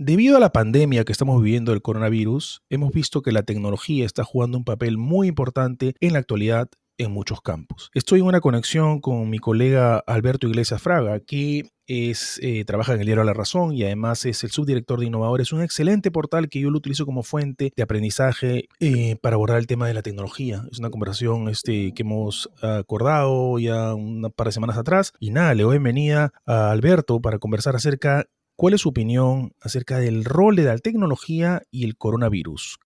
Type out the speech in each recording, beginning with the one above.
Debido a la pandemia que estamos viviendo del coronavirus, hemos visto que la tecnología está jugando un papel muy importante en la actualidad en muchos campos. Estoy en una conexión con mi colega Alberto Iglesias Fraga, que trabaja en el diario La Razón y además es el subdirector de Innovadores. Es un excelente portal que yo lo utilizo como fuente de aprendizaje para abordar el tema de la tecnología. Es una conversación que hemos acordado ya un par de semanas atrás. Y nada, le doy bienvenida a Alberto para conversar acerca. ¿Cuál es su opinión acerca del rol de la tecnología y el coronavirus?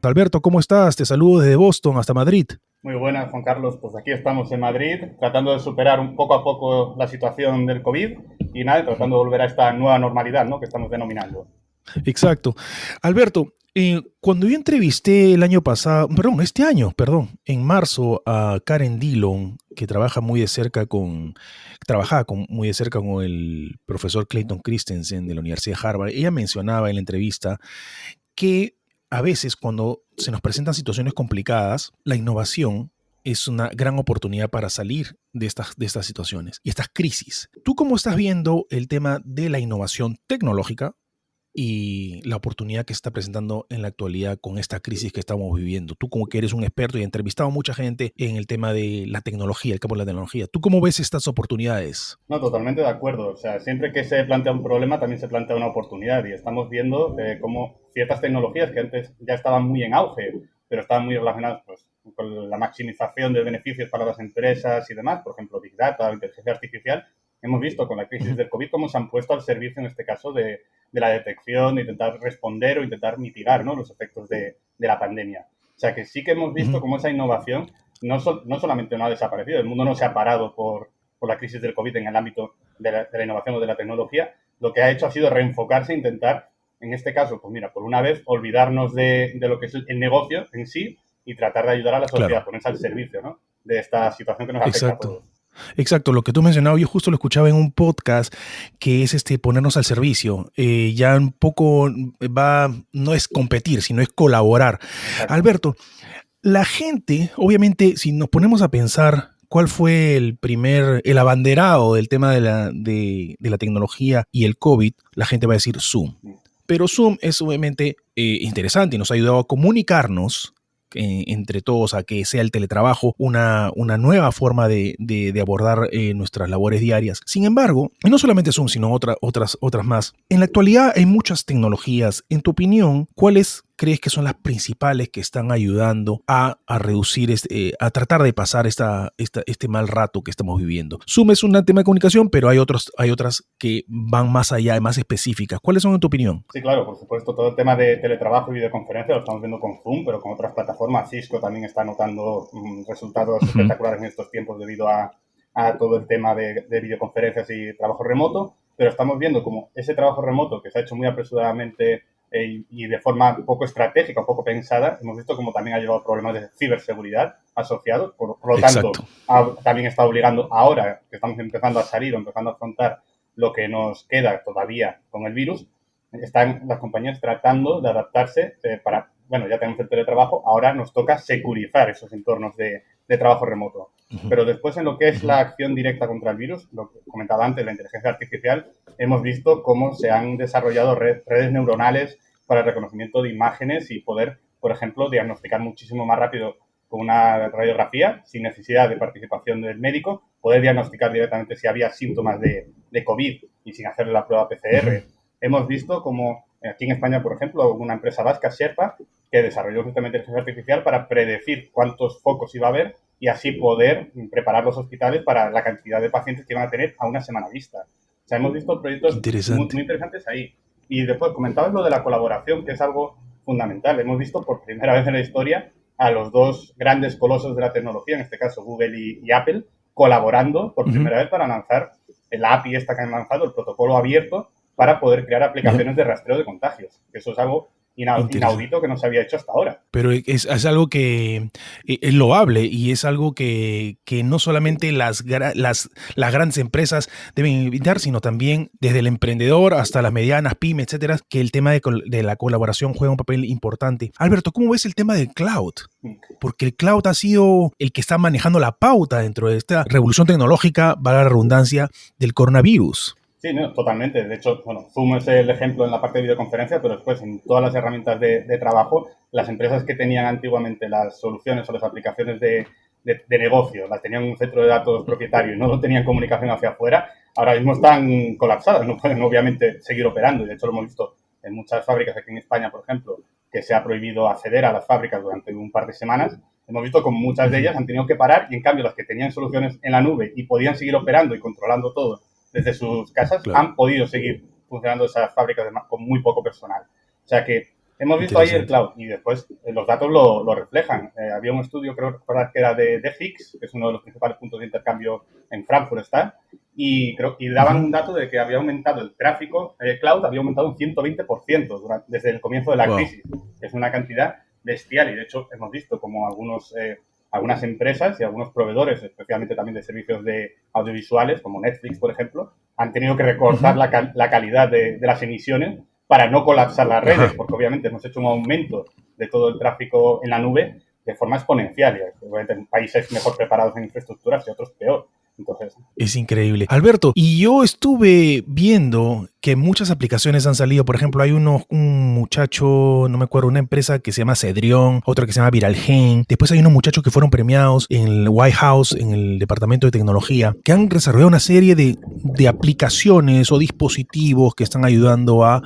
Alberto, ¿cómo estás? Te saludo desde Boston hasta Madrid. Muy buenas, Juan Carlos. Pues aquí estamos en Madrid, tratando de superar un poco a poco la situación del COVID y nada, tratando de volver a esta nueva normalidad, ¿no?, que estamos denominando. Exacto. Alberto, cuando yo entrevisté este año, en marzo a Karen Dillon, que muy de cerca con el profesor Clayton Christensen de la Universidad de Harvard, ella mencionaba en la entrevista que a veces cuando se nos presentan situaciones complicadas, la innovación es una gran oportunidad para salir de estas situaciones y estas crisis. ¿Tú cómo estás viendo el tema de la innovación tecnológica y la oportunidad que se está presentando en la actualidad con esta crisis que estamos viviendo? Tú como que eres un experto y has entrevistado a mucha gente en el tema de la tecnología, el campo de la tecnología. ¿Tú cómo ves estas oportunidades? No, totalmente de acuerdo. O sea, siempre que se plantea un problema también se plantea una oportunidad y estamos viendo cómo ciertas tecnologías que antes ya estaban muy en auge, pero estaban muy relacionadas pues, con la maximización de beneficios para las empresas y demás, por ejemplo, Big Data, inteligencia artificial, hemos visto con la crisis del COVID cómo se han puesto al servicio, en este caso, de la detección, de intentar responder o intentar mitigar, ¿no?, los efectos de la pandemia. O sea, que sí que hemos visto Ujú. cómo esa innovación no solamente no ha desaparecido, el mundo no se ha parado por la crisis del COVID en el ámbito de la innovación o de la tecnología, lo que ha hecho ha sido reenfocarse e intentar, en este caso, pues mira, por una vez, olvidarnos de lo que es el negocio en sí y tratar de ayudar a la sociedad, Claro, ponerse al servicio, ¿no?, de esta situación que nos afecta a exacto. todos. Exacto, lo que tú mencionabas, yo justo lo escuchaba en un podcast que es ponernos al servicio. Ya un poco no es competir, sino es colaborar. Exacto. Alberto, la gente, obviamente, si nos ponemos a pensar cuál fue el abanderado del tema de la tecnología y el COVID, la gente va a decir Zoom. Pero Zoom es obviamente interesante y nos ha ayudado a comunicarnos entre todos, a que sea el teletrabajo una nueva forma de abordar nuestras labores diarias. Sin embargo, y no solamente Zoom, sino otras más, en la actualidad hay muchas tecnologías. En tu opinión, ¿cuáles crees que son las principales que están ayudando a reducir, a tratar de pasar este mal rato que estamos viviendo? Zoom es un tema de comunicación, pero hay otras que van más allá, más específicas. ¿Cuáles son en tu opinión? Sí, claro, por supuesto. Todo el tema de teletrabajo y videoconferencia lo estamos viendo con Zoom, pero con otras plataformas. Cisco también está notando resultados Ujú. espectaculares en estos tiempos debido a todo el tema de videoconferencias y trabajo remoto. Pero estamos viendo como ese trabajo remoto que se ha hecho muy apresuradamente y de forma poco estratégica, poco pensada, hemos visto como también ha llevado problemas de ciberseguridad asociados. Por lo tanto, Exacto. también está obligando ahora que estamos empezando a salir o empezando a afrontar lo que nos queda todavía con el virus, están las compañías tratando de adaptarse bueno, ya tenemos el teletrabajo, ahora nos toca securizar esos entornos de trabajo remoto. Ujú, Pero después en lo que es ujú. la acción directa contra el virus, lo que comentaba antes, la inteligencia artificial, hemos visto cómo se han desarrollado redes neuronales para el reconocimiento de imágenes y poder, por ejemplo, diagnosticar muchísimo más rápido con una radiografía, sin necesidad de participación del médico, poder diagnosticar directamente si había síntomas de COVID y sin hacer la prueba Ujú. PCR. Hemos visto como aquí en España, por ejemplo, una empresa vasca, Sherpa, que desarrolló justamente inteligencia artificial para predecir cuántos focos iba a haber y así poder preparar los hospitales para la cantidad de pacientes que iban a tener a una semana vista. O sea, hemos visto proyectos muy Interesante. interesantes ahí. Y después comentabas lo de la colaboración, que es algo fundamental. Hemos visto por primera vez en la historia a los dos grandes colosos de la tecnología, en este caso Google y Apple, colaborando por Ujú. primera vez para lanzar la API esta que han lanzado, el protocolo abierto, para poder crear Ya. aplicaciones de rastreo de contagios. Eso es algo Interesante. inaudito que no se había hecho hasta ahora. Pero es algo que es loable y es algo que no solamente las grandes empresas deben evitar, sino también desde el emprendedor hasta las medianas, pymes, etcétera, que el tema de la colaboración juega un papel importante. Alberto, ¿cómo ves el tema del cloud? Porque el cloud ha sido el que está manejando la pauta dentro de esta revolución tecnológica, valga la redundancia, del coronavirus. Sí, no, totalmente. De hecho, bueno, Zoom es el ejemplo en la parte de videoconferencia, pero después en todas las herramientas de trabajo, las empresas que tenían antiguamente las soluciones o las aplicaciones de negocio, las tenían en un centro de datos propietario y no tenían comunicación hacia afuera, ahora mismo están colapsadas, no pueden obviamente seguir operando. Y de hecho lo hemos visto en muchas fábricas aquí en España, por ejemplo, que se ha prohibido acceder a las fábricas durante un par de semanas. Hemos visto como muchas de ellas han tenido que parar y en cambio las que tenían soluciones en la nube y podían seguir operando y controlando todo desde sus casas, Claro. han podido seguir funcionando esas fábricas con muy poco personal. O sea que hemos visto ahí el Interesante. cloud y después los datos lo reflejan. Había un estudio, creo recordar que era de FIX, que es uno de los principales puntos de intercambio en Frankfurt, está, y daban un dato de que había aumentado el tráfico cloud, había aumentado un 120% desde el comienzo de la Wow. crisis. Es una cantidad bestial y de hecho hemos visto como algunas empresas y algunos proveedores, especialmente también de servicios de audiovisuales, como Netflix, por ejemplo, han tenido que recortar la calidad de las emisiones para no colapsar las redes, Ajá. porque obviamente hemos hecho un aumento de todo el tráfico en la nube de forma exponencial. Y obviamente en países mejor preparados en infraestructuras y otros peor. Entonces, Es increíble. Alberto, y yo estuve viendo que muchas aplicaciones han salido. Por ejemplo, hay un muchacho, no me acuerdo, una empresa que se llama Cedrion, otra que se llama ViralGen. Después hay unos muchachos que fueron premiados en el White House, en el Departamento de Tecnología, que han desarrollado una serie de aplicaciones o dispositivos que están ayudando a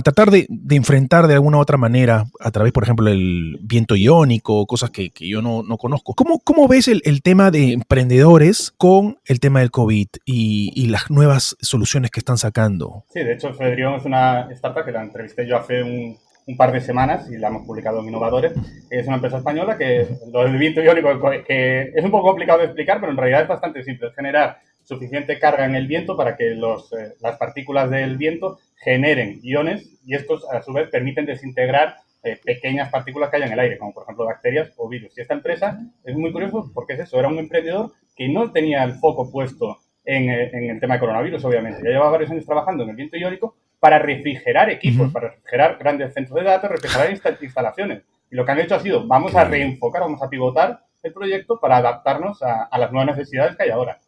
tratar de enfrentar de alguna u otra manera, a través, por ejemplo, del viento iónico, cosas que yo no conozco. ¿Cómo ves el tema de emprendedores con el tema del COVID y las nuevas soluciones que están sacando? sí, de hecho, Fedrion es una startup que la entrevisté yo hace un par de semanas y la hemos publicado en Innovadores. Es una empresa española que lo del viento iónico, que es un poco complicado de explicar, pero en realidad es bastante simple. Es generar suficiente carga en el viento para que las partículas del viento generen iones y estos, a su vez, permiten desintegrar pequeñas partículas que hay en el aire, como por ejemplo bacterias o virus. Y esta empresa es muy curioso porque es eso, era un emprendedor que no tenía el foco puesto en el tema de coronavirus, obviamente. Ya llevaba varios años trabajando en el viento iónico para refrigerar equipos, para refrigerar grandes centros de datos, refrigerar instalaciones. Y lo que han hecho ha sido, vamos a Increíble. reenfocar, vamos a pivotar el proyecto para adaptarnos a las nuevas necesidades que hay ahora.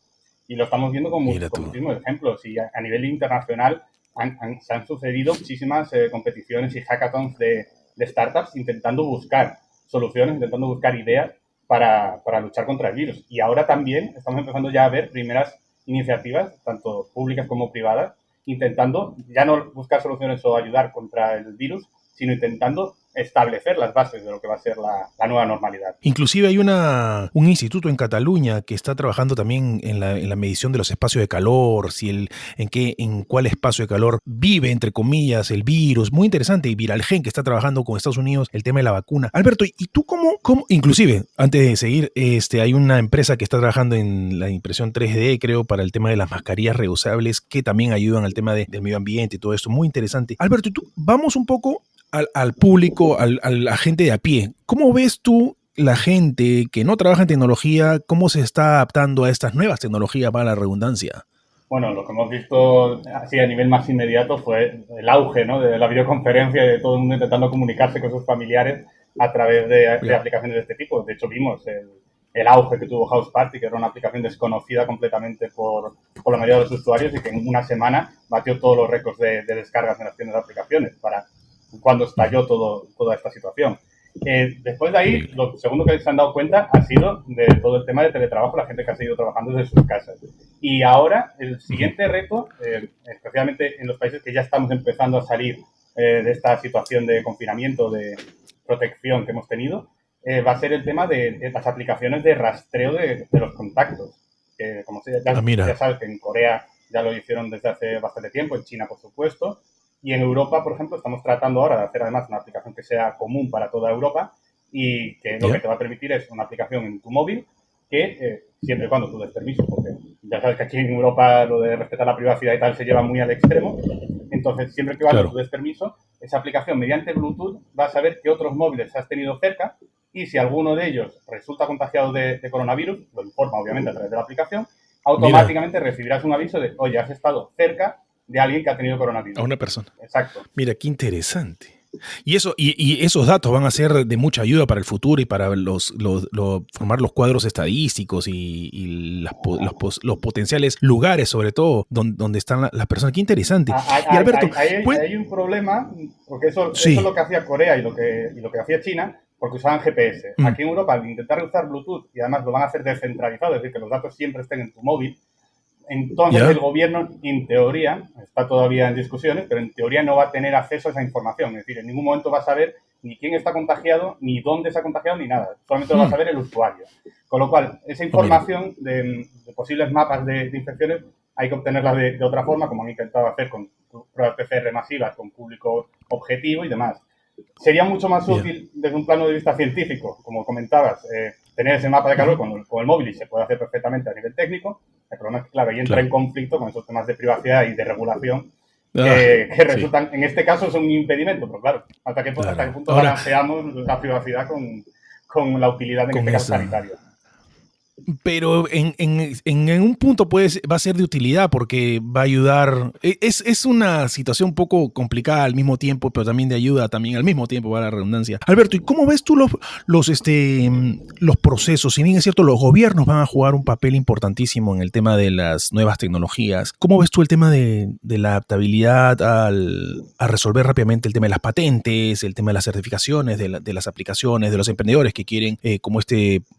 Y lo estamos viendo Mira con tú. muchísimos ejemplos. Y a nivel internacional se han sucedido muchísimas competiciones y hackathons de startups intentando buscar soluciones, intentando buscar ideas para luchar contra el virus. Y ahora también estamos empezando ya a ver primeras iniciativas, tanto públicas como privadas, intentando ya no buscar soluciones o ayudar contra el virus, sino intentando establecer las bases de lo que va a ser la nueva normalidad. Inclusive hay un instituto en Cataluña que está trabajando también en la medición de los espacios de calor, si en cuál espacio de calor vive, entre comillas, el virus. Muy interesante. Y ViralGen, que está trabajando con Estados Unidos el tema de la vacuna. Alberto, ¿y tú inclusive, antes de seguir, hay una empresa que está trabajando en la impresión 3D, creo, para el tema de las mascarillas reusables, que también ayudan al tema del medio ambiente y todo esto. Muy interesante. Alberto, ¿y tú? Vamos un poco al público, a la gente de a pie. ¿Cómo ves tú la gente que no trabaja en tecnología, cómo se está adaptando a estas nuevas tecnologías para la redundancia? Bueno, lo que hemos visto así a nivel más inmediato fue el auge, ¿no?, de la videoconferencia y de todo el mundo intentando comunicarse con sus familiares a través de Ya. aplicaciones de este tipo. De hecho, vimos el auge que tuvo House Party, que era una aplicación desconocida completamente por la mayoría de los usuarios y que en una semana batió todos los récords de descargas en las tiendas de aplicaciones para cuando estalló toda esta situación. Después de ahí, Increíble. lo segundo que se han dado cuenta ha sido de todo el tema de teletrabajo, la gente que ha seguido trabajando desde sus casas. Y ahora el Ujú. siguiente reto, especialmente en los países que ya estamos empezando a salir de esta situación de confinamiento, de protección que hemos tenido, va a ser el tema de las aplicaciones de rastreo de los contactos. Como Ah, ya mira. sabes que en Corea ya lo hicieron desde hace bastante tiempo, en China, por supuesto, y en Europa, por ejemplo, estamos tratando ahora de hacer además una aplicación que sea común para toda Europa y que lo que ¿Ya? te va a permitir es una aplicación en tu móvil que, siempre y cuando tú des permiso, porque ya sabes que aquí en Europa lo de respetar la privacidad y tal se lleva muy al extremo, entonces siempre y cuando tú Claro. des permiso, esa aplicación mediante Bluetooth va a saber qué otros móviles has tenido cerca y si alguno de ellos resulta contagiado de coronavirus, lo informa obviamente a través de la aplicación, automáticamente recibirás un aviso de, oye, has estado cerca de alguien que ha tenido coronavirus. A una persona. Exacto. Mira, qué interesante. Y esos datos van a ser de mucha ayuda para el futuro y para formar los cuadros estadísticos y los potenciales lugares, sobre todo, donde están las personas. Qué interesante. Y Alberto, hay un problema, porque eso es lo que hacía Corea y lo que hacía China, porque usaban GPS. Aquí en Europa, al intentar usar Bluetooth, y además lo van a hacer descentralizado, es decir, que los datos siempre estén en tu móvil, entonces el gobierno, en teoría, está todavía en discusiones, pero en teoría no va a tener acceso a esa información. Es decir, en ningún momento va a saber ni quién está contagiado, ni dónde se ha contagiado, ni nada. Solamente lo va a saber el usuario. Con lo cual, esa información de posibles mapas de infecciones hay que obtenerla de otra forma, como han intentado hacer con pruebas PCR masivas, con público objetivo y demás. Sería mucho más útil desde un plano de vista científico, como comentabas, tener ese mapa de calor con el móvil y se puede hacer perfectamente a nivel técnico. El problema es que, claro, ahí entra en conflicto con esos temas de privacidad y de regulación que resultan, en este caso, son un impedimento, pero claro, hasta qué punto balanceamos la privacidad con la utilidad en este caso sanitario. Pero en un punto va a ser de utilidad porque va a ayudar. Es una situación un poco complicada al mismo tiempo, pero también de ayuda también al mismo tiempo, va la redundancia. Alberto, ¿y cómo ves tú los procesos? Si bien es cierto, los gobiernos van a jugar un papel importantísimo en el tema de las nuevas tecnologías. ¿Cómo ves tú el tema de la adaptabilidad a resolver rápidamente el tema de las patentes, el tema de las certificaciones, de las aplicaciones, de los emprendedores que quieren, como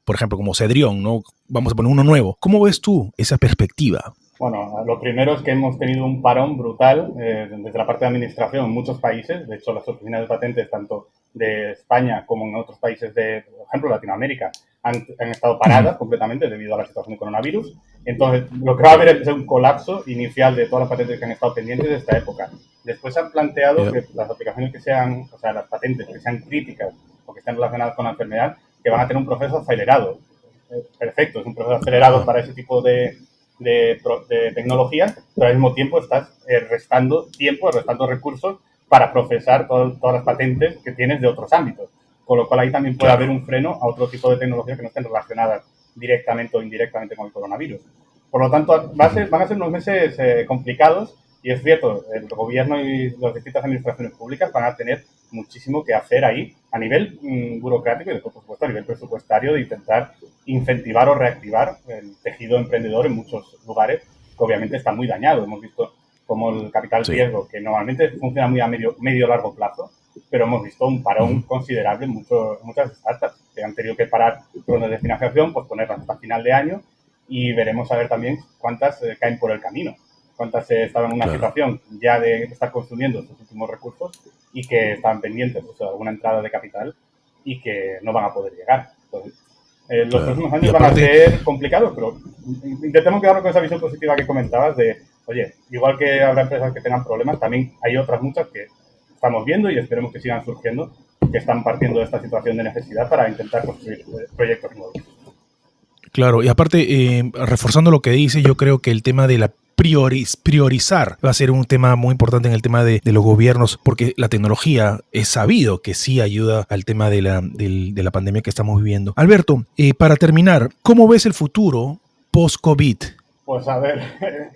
por ejemplo, como Cedrión, ¿no? Vamos a poner uno nuevo. ¿Cómo ves tú esa perspectiva? Bueno, lo primero es que hemos tenido un parón brutal desde la parte de administración en muchos países. De hecho, las oficinas de patentes, tanto de España como en otros países de, por ejemplo, Latinoamérica, han estado paradas completamente debido a la situación de coronavirus. Entonces, lo que va a haber es un colapso inicial de todas las patentes que han estado pendientes de esta época. Después se han planteado que las aplicaciones que sean, o sea, las patentes que sean críticas o que estén relacionadas con la enfermedad, que van a tener un proceso acelerado. Perfecto, es un proceso acelerado para ese tipo de tecnologías, pero al mismo tiempo estás restando tiempo, restando recursos para procesar todas las patentes que tienes de otros ámbitos. Con lo cual ahí también puede haber un freno a otro tipo de tecnologías que no estén relacionadas directamente o indirectamente con el coronavirus. Por lo tanto, van a ser unos meses complicados y es cierto, el gobierno y las distintas administraciones públicas van a tener muchísimo que hacer ahí a nivel burocrático y después, por supuesto, a nivel presupuestario de intentar incentivar o reactivar el tejido emprendedor en muchos lugares que obviamente está muy dañado. Hemos visto como el capital riesgo, que normalmente funciona muy a medio largo plazo, pero hemos visto un parón considerable en muchas startups que han tenido que parar rondas de financiación, pues ponerlas hasta final de año y veremos a ver también cuántas caen por el camino, cuántas estaban en una situación ya de estar consumiendo sus últimos recursos y que estaban pendientes de alguna entrada de capital y que no van a poder llegar. Entonces, los próximos años van a ser complicados, pero intentemos quedarnos con esa visión positiva que comentabas de, oye, igual que habrá empresas que tengan problemas, también hay otras muchas que estamos viendo y esperemos que sigan surgiendo, que están partiendo de esta situación de necesidad para intentar construir proyectos nuevos. Claro, y aparte, reforzando lo que dice, yo creo que el tema de la priorizar va a ser un tema muy importante en el tema de los gobiernos, porque la tecnología es sabido que sí ayuda al tema de la pandemia que estamos viviendo. Alberto, para terminar, ¿cómo ves el futuro post-COVID? Pues a ver,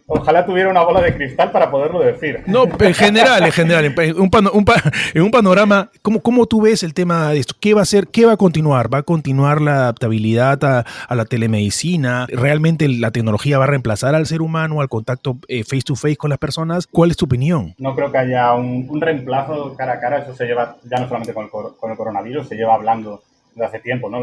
ojalá tuviera una bola de cristal para poderlo decir. No, en general, en un panorama, ¿cómo tú ves el tema de esto? ¿Qué va a hacer? ¿Qué va a continuar? ¿Va a continuar la adaptabilidad a la telemedicina? ¿Realmente la tecnología va a reemplazar al ser humano, al contacto face to face con las personas? ¿Cuál es tu opinión? No creo que haya un reemplazo cara a cara. Eso se lleva ya no solamente con el coronavirus, se lleva hablando desde hace tiempo, ¿no?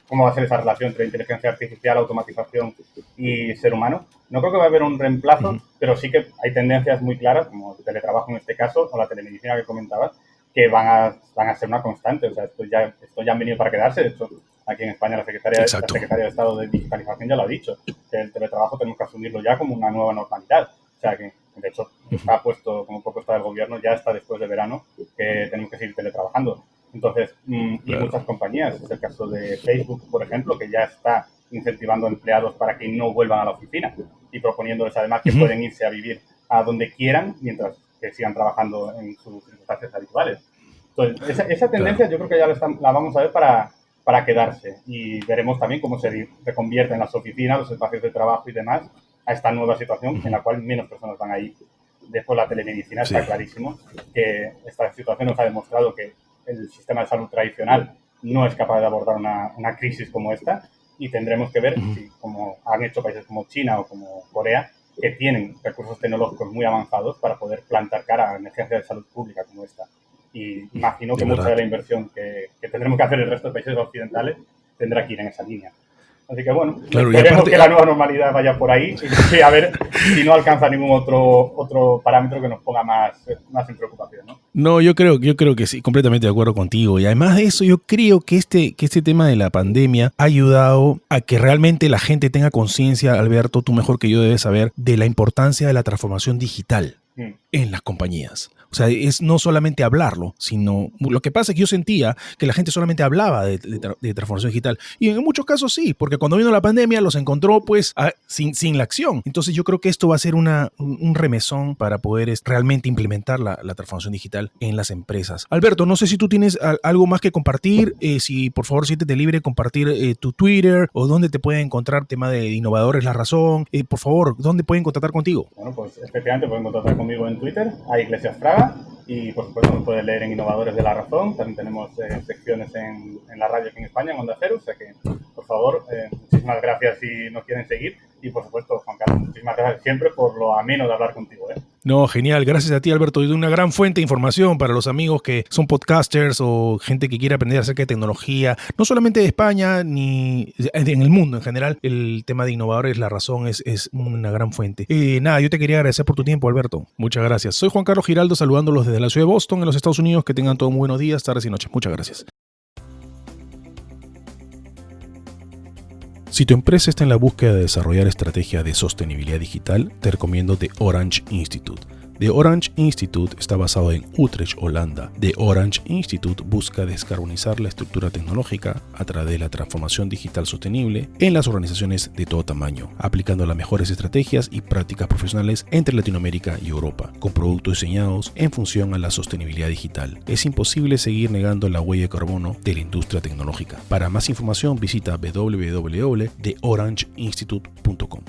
Cómo va a ser esa relación entre inteligencia artificial, automatización y ser humano. No creo que va a haber un reemplazo, pero sí que hay tendencias muy claras, como el teletrabajo en este caso, o la telemedicina que comentabas, que van a ser una constante. O sea, esto ya han venido para quedarse. De hecho, aquí en España la secretaria de Estado de Digitalización ya lo ha dicho, que el teletrabajo tenemos que asumirlo ya como una nueva normalidad. O sea, que de hecho está puesto como propuesta del gobierno ya hasta después de verano, que tenemos que seguir teletrabajando. Entonces, y muchas compañías, es el caso de Facebook, por ejemplo, que ya está incentivando a empleados para que no vuelvan a la oficina y proponiéndoles además que pueden irse a vivir a donde quieran mientras que sigan trabajando en sus circunstancias habituales. Entonces, esa tendencia yo creo que ya la vamos a ver para quedarse, y veremos también cómo se reconvierten las oficinas, los espacios de trabajo y demás a esta nueva situación en la cual menos personas van a ir. Después la telemedicina está clarísimo que esta situación nos ha demostrado que el sistema de salud tradicional no es capaz de abordar una crisis como esta, y tendremos que ver si, como han hecho países como China o como Corea, que tienen recursos tecnológicos muy avanzados para poder plantar cara a emergencias de salud pública como esta. Y imagino que mucha de la inversión que tendremos que hacer el resto de países occidentales tendrá que ir en esa línea. Así que bueno, esperemos que la nueva normalidad vaya por ahí, y a ver si no alcanza ningún otro parámetro que nos ponga más en preocupación, ¿no? No, yo creo que sí, completamente de acuerdo contigo. Y además de eso, yo creo que este tema de la pandemia ha ayudado a que realmente la gente tenga conciencia, Alberto, tú mejor que yo debes saber, de la importancia de la transformación digital en las compañías. O sea, es no solamente hablarlo, sino lo que pasa es que yo sentía que la gente solamente hablaba de transformación digital. Y en muchos casos sí, porque cuando vino la pandemia los encontró pues sin la acción. Entonces yo creo que esto va a ser un remesón para poder realmente implementar la transformación digital en las empresas. Alberto, no sé si tú tienes algo más que compartir. Si por favor siéntete libre de compartir tu Twitter o dónde te pueden encontrar, tema de Innovadores La Razón. Por favor, ¿dónde pueden contactar contigo? Bueno, pues efectivamente pueden contactar conmigo en Twitter, a Iglesias Fraga. Y por supuesto nos pueden leer en Innovadores de la Razón. También tenemos secciones en la radio aquí en España, en Onda Cero. O sea que, por favor, muchísimas gracias si nos quieren seguir. Y por supuesto, Juan Carlos, muchísimas gracias siempre por lo ameno de hablar contigo. No, genial. Gracias a ti, Alberto. Y de una gran fuente de información para los amigos que son podcasters o gente que quiere aprender acerca de tecnología, no solamente de España, ni en el mundo en general. El tema de Innovadores La Razón es una gran fuente. Nada, yo te quería agradecer por tu tiempo, Alberto. Muchas gracias. Soy Juan Carlos Giraldo, saludándolos desde la ciudad de Boston, en los Estados Unidos. Que tengan todos muy buenos días, tardes y noches. Muchas gracias. Si tu empresa está en la búsqueda de desarrollar estrategia de sostenibilidad digital, te recomiendo The Orange Institute. The Orange Institute está basado en Utrecht, Holanda. The Orange Institute busca descarbonizar la estructura tecnológica a través de la transformación digital sostenible en las organizaciones de todo tamaño, aplicando las mejores estrategias y prácticas profesionales entre Latinoamérica y Europa, con productos diseñados en función a la sostenibilidad digital. Es imposible seguir negando la huella de carbono de la industria tecnológica. Para más información visita www.theorangeinstitute.com.